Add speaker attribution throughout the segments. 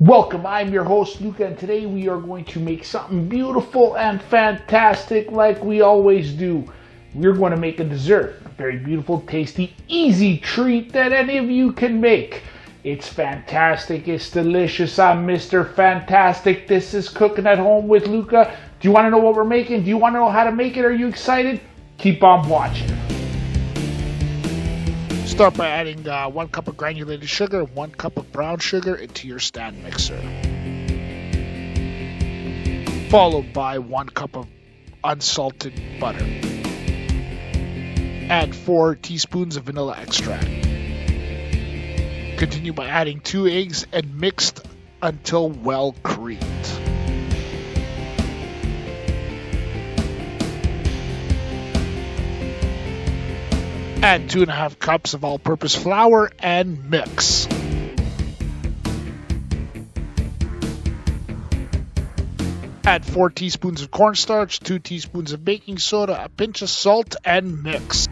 Speaker 1: Welcome, I'm your host Luca, and today we are going to make something beautiful and fantastic like we always do. We're going to make a dessert, a very beautiful, tasty, easy treat that any of you can make. It's fantastic, it's delicious. I'm Mr. Fantastic. This is Cooking at Home with Luca. Do you want to know what we're making? Do you want to know how to make it? Are you excited? Keep on watching. Start by adding 1 cup of granulated sugar and 1 cup of brown sugar into your stand mixer. Followed by 1 cup of unsalted butter. Add 4 teaspoons of vanilla extract. Continue by adding 2 eggs and mixed until well creamed. Add 2.5 cups of all-purpose flour and mix. Add 4 teaspoons of cornstarch, 2 teaspoons of baking soda, a pinch of salt, and mix.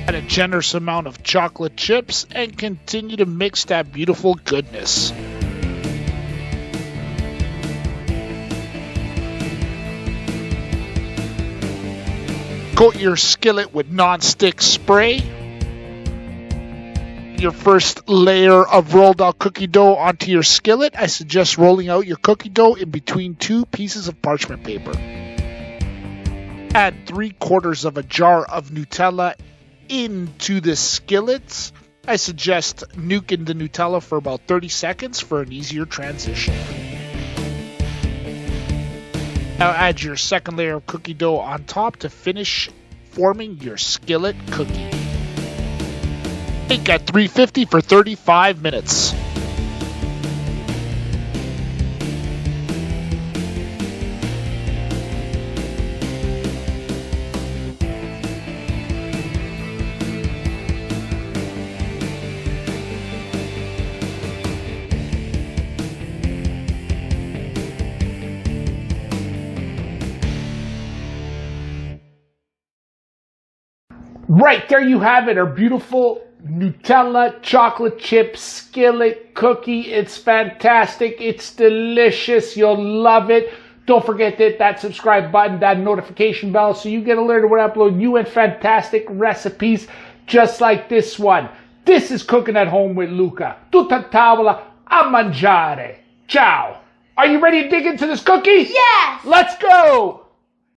Speaker 1: Add a generous amount of chocolate chips and continue to mix that beautiful goodness. Coat your skillet with non-stick spray. Your first layer of rolled out cookie dough onto your skillet. I suggest rolling out your cookie dough in between 2 pieces of parchment paper. Add 3/4 of a jar of Nutella into the skillet. I suggest nuking the Nutella for about 30 seconds for an easier transition. Now add your second layer of cookie dough on top to finish forming your skillet cookie. Bake at 350 for 35 minutes. Right, there you have it, our beautiful Nutella chocolate chip skillet cookie. It's fantastic, it's delicious, you'll love it. Don't forget to hit that subscribe button, that notification bell, so you get alerted when I upload new and fantastic recipes just like this one. This is Cooking at Home with Luca. Tutta tavola a mangiare. Ciao. Are you ready to dig into this cookie?
Speaker 2: Yes!
Speaker 1: Let's go!